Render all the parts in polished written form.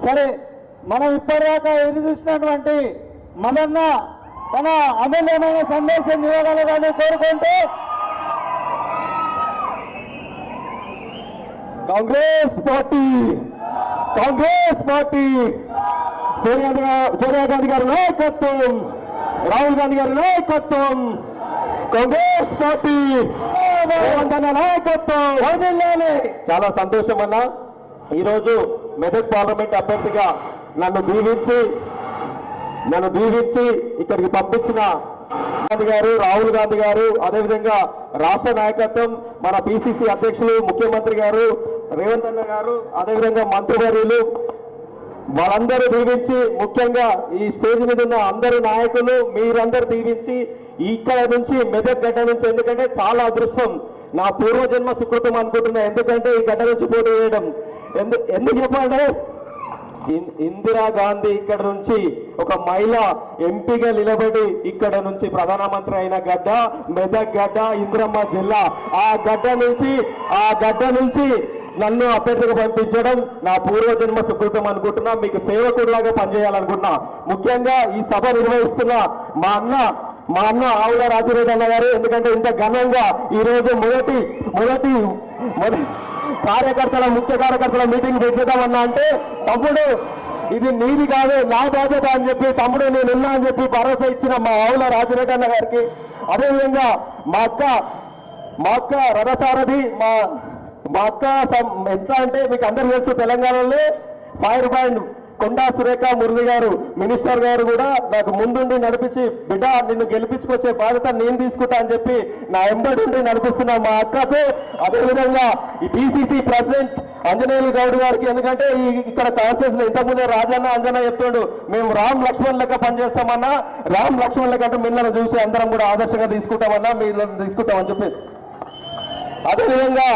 సరే, మనం ఇప్పటిదాకా ఎదురు చూసినటువంటి మదన్న తన అమూల్యమైన సందేశం ఇవ్వగలరని కోరుకుంటూ కాంగ్రెస్ పార్టీ సోనియా గాంధీ గారి నాయకత్వం, రాహుల్ గాంధీ గారి నాయకత్వం, కాంగ్రెస్ పార్టీ నాయకత్వం. చాలా సంతోషం అన్న, ఈరోజు మెదక్ పార్లమెంట్ అభ్యర్థిగా నన్ను దీవించి ఇక్కడికి పంపించిన గాంధీ గారు, రాహుల్ గాంధీ గారు, అదేవిధంగా రాష్ట్ర నాయకత్వం, మన పిసిసి అధ్యక్షులు ముఖ్యమంత్రి గారు రేవంత్ అన్న గారు, అదేవిధంగా మంత్రివర్యులు, వాళ్ళందరూ దీవించి, ముఖ్యంగా ఈ స్టేజ్ మీద ఉన్న అందరు నాయకులు మీరందరూ దీవించి ఇక్కడ నుంచి మెదక్ గడ్డ నుంచి, ఎందుకంటే చాలా అదృష్టం, నా పూర్వజన్మ సుకృతం అనుకుంటున్నా. ఎందుకంటే ఈ గడ్డ నుంచి పోటీ చేయడం ఎందుకు చెప్పండి, ఇందిరాగాంధీ ఇక్కడ నుంచి ఒక మహిళ ఎంపీగా నిలబడి ఇక్కడ నుంచి ప్రధానమంత్రి అయిన గడ్డ మెదక్ గడ్డ, ఇందిరమ్మ జిల్లా. ఆ గడ్డ నుంచి నన్ను అభ్యర్థిగా పంపించడం నా పూర్వజన్మ సుకృతం అనుకుంటున్నా. మీకు సేవకుడిలాగా పనిచేయాలనుకుంటున్నా. ముఖ్యంగా ఈ సభ నిర్వహిస్తున్న మా అన్న ఆవుల రాజిరెడ్డి అన్న గారు, ఎందుకంటే ఇంత ఘనంగా ఈరోజు మొదటి ముఖ్య కార్యకర్తల మీటింగ్ పెట్టిద్దామన్నా అంటే, తమ్ముడు ఇది నీది కాదు నా బాధ్యత అని చెప్పి, తమ్ముడు నేను ఉన్నా అని చెప్పి భరోసా ఇచ్చిన మా ఆవుల రాజిరెడ్డి అన్న గారికి, అదేవిధంగా మా అక్క రథసారథి, మా అక్క ఎట్లా అంటే మీకు అందరూ తెలుసు, తెలంగాణలో ఫైర్ బ్యాండ్ కొండా సురేఖ మురళి గారు మినిస్టర్ గారు కూడా నాకు ముందుండి నడిపించి, బిడ్డ నిన్ను గెలిపించుకొచ్చే బాధ్యత నేను తీసుకుంటా అని చెప్పి నా ఎంబడి ఉండి నడిపిస్తున్నా మా అక్కకు. అదేవిధంగా ఈ పిసిసి ప్రెసిడెంట్ అంజనేయులు గౌడ్ గారికి, ఎందుకంటే ఇక్కడ కాన్ఫరెన్స్ లో ఇంతకుముందే రాజన్న అంజన చెప్తాడు, మేము రామ్ లక్ష్మణ్ లెక్క పనిచేస్తామన్నా, రామ్ లక్ష్మణ్ లెక్క అంటే మిమ్మల్ని చూసి అందరం కూడా ఆదర్శంగా తీసుకుంటామన్నా, మీరు తీసుకుంటామని చెప్పి. అదేవిధంగా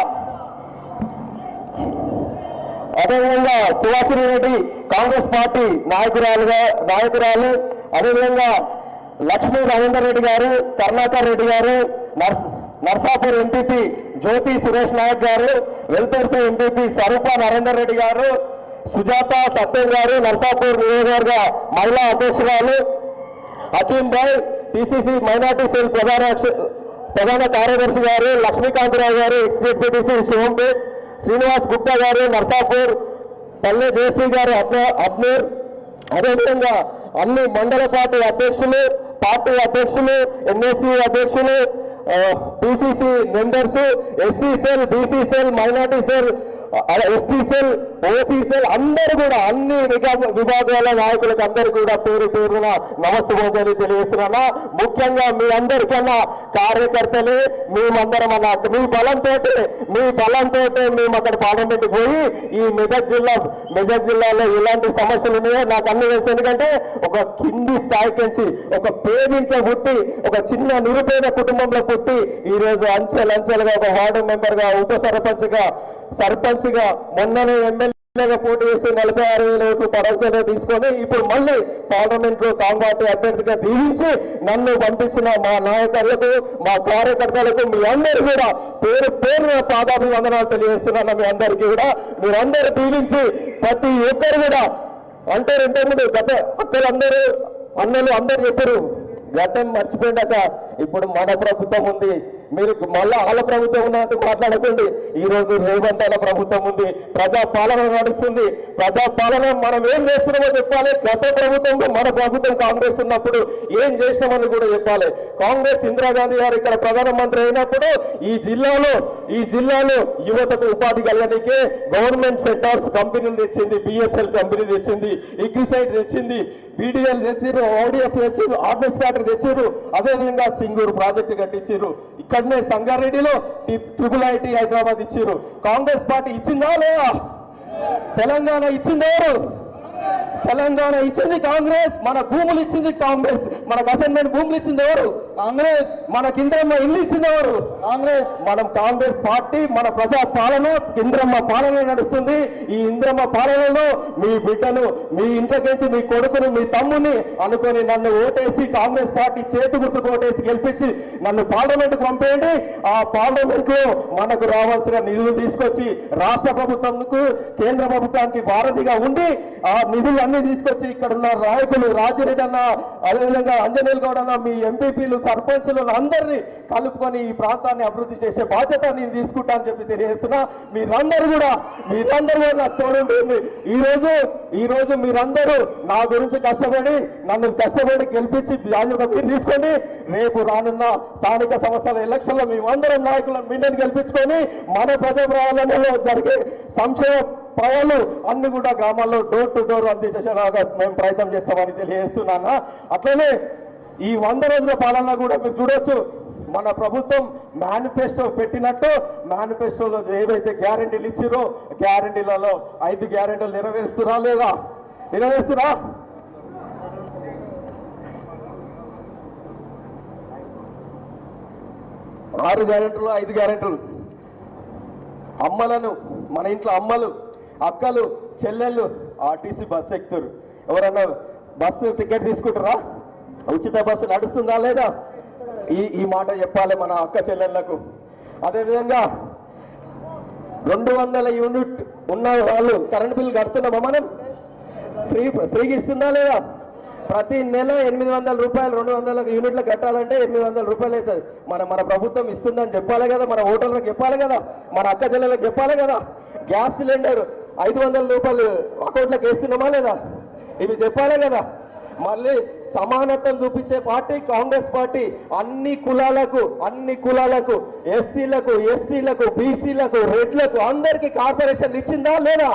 సుహాసిని రెడ్డి కాంగ్రెస్ పార్టీ నాయకురాలు, అదేవిధంగా లక్ష్మీ రవీందర్ రెడ్డి గారు, కరుణాకర్ రెడ్డి గారు, నర్సాపూర్ ఎంపీపీ జ్యోతి సురేష్ నాయక్ గారు, వెల్పేర్పై ఎంపీపీ స్వరూప నరేందర్ రెడ్డి గారు, సుజాత సత్యం గారు, నర్సాపూర్ నియోజకవర్గ మహిళా అధ్యక్షురాలు హకీం భాయ్, పిసిసి మైనార్టీ సెల్ ప్రధాన కార్యదర్శి గారు లక్ష్మీకాంతరావు గారు, ఎక్స్ఎడ్పిటిసి శివంపేట్, శ్రీనివాస్ గుప్తా గారు నర్సాపూర్, పల్లె జేసీ గారు అబ్నూర్, అదేవిధంగా అన్ని మండల పార్టీ అధ్యక్షులు, ఎన్ఎస్సీ అధ్యక్షులు, PCC members, SC cell, BC cell, minority cell, ST cell, OC cell అందరూ కూడా అన్ని విభాగాల నాయకులకు అందరూ కూడా పేరున నమస్సుమోదని తెలియజేస్తున్నా. ముఖ్యంగా మీ అందరికన్నా కార్యకర్తలు మేమందరం అన్న మీ బలంతో మేము అక్కడ పార్లమెంట్ పోయి ఈ మెదక్ జిల్లాలో ఎలాంటి సమస్యలు ఉన్నాయో నాకు అన్ని తెలుసు. ఎందుకంటే ఒక కింది స్థాయికి నుంచి ఒక పేదింట్లో పుట్టి, ఒక చిన్న నిరుపేద కుటుంబంలో పుట్టి ఈరోజు అంచెలంచెలుగా ఒక వార్డు మెంబర్గా, ఉప సర్పంచ్గా మొన్ననే ఎమ్మెల్యేగా పోటీ చేసి 46,000 ఓట్లు పరాజయంలో తీసుకొని ఇప్పుడు మళ్ళీ పార్లమెంట్ లో కాంగ్రెస్ అభ్యర్థిగా దీవించి నన్ను పంపించిన మా నాయకులకు, మా కార్యకర్తలకు మీ అందరూ కూడా పేరున పాదాభివందనాలు తెలియజేస్తున్నాను. మీ అందరికీ కూడా మీరందరూ దీవించి ప్రతి ఒక్కరు కూడా అంటే ఇంతకుముందు అక్కలందరూ అన్నలు అందరూ చెప్పారు, గతం మర్చిపోయిందాక ఇప్పుడు మన ప్రభుత్వం ఉంది, మీరు మళ్ళా వాళ్ళ ప్రభుత్వం ఉన్నట్టు మాట్లాడకండి. ఈ రోజు రేవంత్ అన్న ప్రభుత్వం ఉంది, ప్రజాపాలన నడుస్తుంది. ప్రజాపాలన మనం ఏం చేస్తున్నామో చెప్పాలి. గత ప్రభుత్వంలో మన ప్రభుత్వం కాంగ్రెస్ ఉన్నప్పుడు ఏం చేసినామని కూడా చెప్పాలి. కాంగ్రెస్ ఇందిరాగాంధీ గారు ఇక్కడ ప్రధానమంత్రి అయినప్పుడు ఈ జిల్లాలో యువతకు ఉపాధి కలగడానికే గవర్నమెంట్ సెక్టార్స్ కంపెనీలు తెచ్చింది, బిహెచ్ఎల్ కంపెనీ తెచ్చింది, అగ్రిసైడ్ తెచ్చింది, బీడీఎల్ తెచ్చారు, ఓడిఎఫ్ తెచ్చారు, ఆర్డర్స్ ఫ్యాక్టరీ తెచ్చారు, అదేవిధంగా సింగూరు ప్రాజెక్టు కట్టించారు. ఇక్కడనే సంగారెడ్డిలో IIIT హైదరాబాద్ ఇచ్చారు. కాంగ్రెస్ పార్టీ ఇచ్చిందా లేదా? తెలంగాణ ఇచ్చిందేరు, తెలంగాణ ఇచ్చింది కాంగ్రెస్. మన భూములు ఇచ్చింది కాంగ్రెస్, మనకు అసైన్మెంట్ భూములు ఇచ్చింది ఎవరు? కాంగ్రెస్. మనకి ఇంద్రమ్మ ఇల్లు ఇచ్చినవారు కాంగ్రెస్. మనం కాంగ్రెస్ పార్టీ, మన ప్రజా పాలన, ఇంద్రమ్మ పాలన నడుస్తుంది. ఈ ఇంద్రమ్మ పాలనలో మీ బిడ్డను, మీ ఇంట్లోకించి మీ కొడుకును, మీ తమ్ముని అనుకొని నన్ను ఓటేసి కాంగ్రెస్ పార్టీ చేతి గుర్తుకు ఓటేసి గెలిపించి నన్ను పార్లమెంట్కి పంపేయండి. ఆ పార్లమెంట్ లో మనకు రావాల్సిన నిధులు తీసుకొచ్చి రాష్ట్ర ప్రభుత్వంకు, కేంద్ర ప్రభుత్వానికి వారధిగా ఉండి ఆ నిధులు అన్ని తీసుకొచ్చి ఇక్కడ ఉన్న నాయకులు రాజిరెడ్డి అన్న, అదేవిధంగా అంజనేయులు గౌడ్ అన్న, మీ ఎంపీపీలు, సర్పంచులు అందరినీ కలుపుకొని ఈ ప్రాంతాన్ని అభివృద్ధి చేసే బాధ్యత నేను తీసుకుంటా అని చెప్పి తెలియజేస్తున్నా. మీరందరూ కూడా నాకు తోడుంటుంది. ఈ రోజు మీరందరూ నా గురించి కష్టపడి నన్ను గెలిపించి బాధ్యత మీరు తీసుకోండి. రేపు రానున్న స్థానిక సంస్థల ఎలక్షన్లో మేమందరం నాయకులను మీడియాని గెలిపించుకొని మన ప్రజాపాలనలో జరిగే సంక్షేమ పనులు అన్ని కూడా గ్రామాల్లో డోర్ టు డోర్ అందించేలాగా మేము ప్రయత్నం చేస్తామని తెలియజేస్తున్నాను. అట్లనే ఈ 100 రోజుల పాలన కూడా మీరు చూడొచ్చు. మన ప్రభుత్వం మేనిఫెస్టో పెట్టినట్టు మేనిఫెస్టోలో ఏవైతే గ్యారెంటీలు ఇచ్చిరో గ్యారెంటీలలో 5 గ్యారెంటీలు నెరవేరుస్తురా లేదా? నెరవేరుస్తురా? ఆరు గ్యారెంటీలు, 5 గ్యారెంటీలు. అమ్మలను, మన ఇంట్లో అమ్మలు, అక్కలు, చెల్లెళ్ళు ఆర్టీసీ బస్సు ఎక్కుతారు. ఎవరన్నా బస్సు టికెట్ తీసుకుంటారా? ఉచిత బస్సు నడుస్తుందా లేదా? ఈ మాట చెప్పాలి మన అక్క చెల్లెళ్లకు. అదేవిధంగా 200 యూనిట్ ఉన్న వాళ్ళు కరెంట్ బిల్ కడుతున్నామా? మనం ఫ్రీగా ఇస్తుందా లేదా? ప్రతి నెల 800 రూపాయలు 200 యూనిట్లు కట్టాలంటే 800 రూపాయలు అవుతుంది. మన ప్రభుత్వం ఇస్తుందని చెప్పాలి కదా, మన ఓటర్లకు చెప్పాలి కదా, మన అక్క చెల్లెలకు చెప్పాలి కదా. గ్యాస్ సిలిండర్ 500 రూపాయలు అకౌంట్లోకి వేస్తున్నామా లేదా? ఇవి చెప్పాలి కదా. మళ్ళీ సమానత్వం చూపించే పార్టీ కాంగ్రెస్ పార్టీ. అన్ని కులాలకు ఎస్సీలకు, ఎస్టీలకు, బీసీలకు, రెడ్లకు అందరికీ కార్పొరేషన్ ఇచ్చిందా లేదా?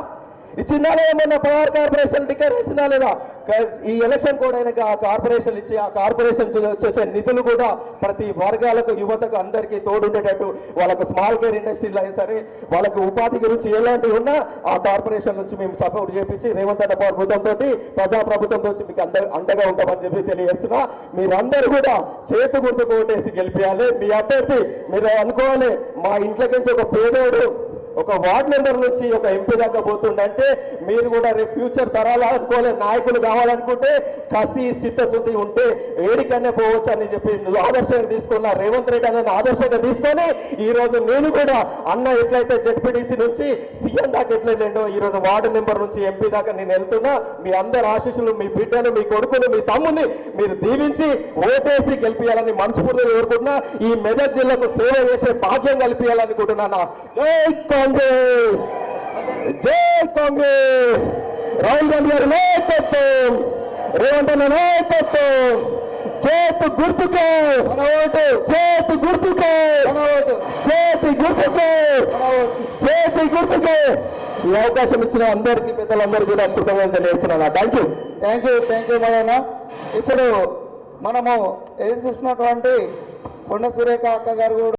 ఏమన్నా పవర్ కార్పొరేషన్ డిక్లేర్ చేసిందా లేదా? ఈ ఎలక్షన్ కూడా అయినాక ఆ కార్పొరేషన్ ఇచ్చి ఆ కార్పొరేషన్ వచ్చే నిధులు కూడా ప్రతి వర్గాలకు, యువతకు అందరికీ తోడుండేటట్టు వాళ్ళకు స్మాల్ కేర్ ఇండస్ట్రీలు అయినా సరే వాళ్ళకు ఉపాధి గురించి ఎలాంటివి ఉన్నా ఆ కార్పొరేషన్ నుంచి మేము సపోర్ట్ చేపించి రేవంత్ అన్న ప్రభుత్వంతో, ప్రజా ప్రభుత్వంతో మీకు అండగా ఉంటామని చెప్పి తెలియజేస్తున్నా. మీరందరూ కూడా చేతి గుర్తుకు ఓటేసి గెలిపించాలి. మీ అభ్యర్థి మీరు అనుకోవాలి, మా ఇంట్లోకి నుంచి ఒక పేదోడు ఒక వార్డు మెంబర్ నుంచి ఒక ఎంపీ దాకా పోతుండంటే మీరు కూడా రేపు ఫ్యూచర్ తరాలు అనుకోలే నాయకులు కావాలనుకుంటే కసి చిత్తశుద్ధి ఉంటే ఏడికన్నా పోవచ్చు అని చెప్పి ఆదర్శంగా తీసుకున్న రేవంత్ రెడ్డి అన్న ఆదర్శంగా తీసుకొని ఈ రోజు నేను కూడా అన్న ఎట్లయితే జెడ్పీటీసీ నుంచి సీఎం దాకా ఎట్లయితే ఈ రోజు వార్డు మెంబర్ నుంచి ఎంపీ దాకా నేను వెళ్తున్నా. మీ అందరి ఆశీస్సులు, మీ బిడ్డను, మీ కొడుకును, మీ తమ్ముని మీరు దీవించి ఓటేసి గెలిపించాలని మనస్ఫూర్తిగా కోరుకుంటున్నా. ఈ మెదక్ జిల్లాకు సేవ చేసే భాగ్యం కల్పించాలనుకుంటున్నాను. కాంగ్రెస్, జై కాంగ్రెస్, రాహుల్ గాంధీ గారి నాయకత్వం, రేవంత్ అన్న నాయకత్వం, చేతి గుర్తుకే మన ఓటు, చేతి గుర్తుకే మన ఓటు, చేతి గుర్తుకే చేతి గుర్తుకే. ఈ అవకాశం ఇచ్చిన అందరికీ, పెద్దలందరికీ కూడా కృతజ్ఞతలు తెలియజేస్తున్నాను. Thank you Madanna. ఇప్పుడు మనము ఏం చూసినటువంటి కొండ సురేఖ అక్క గారు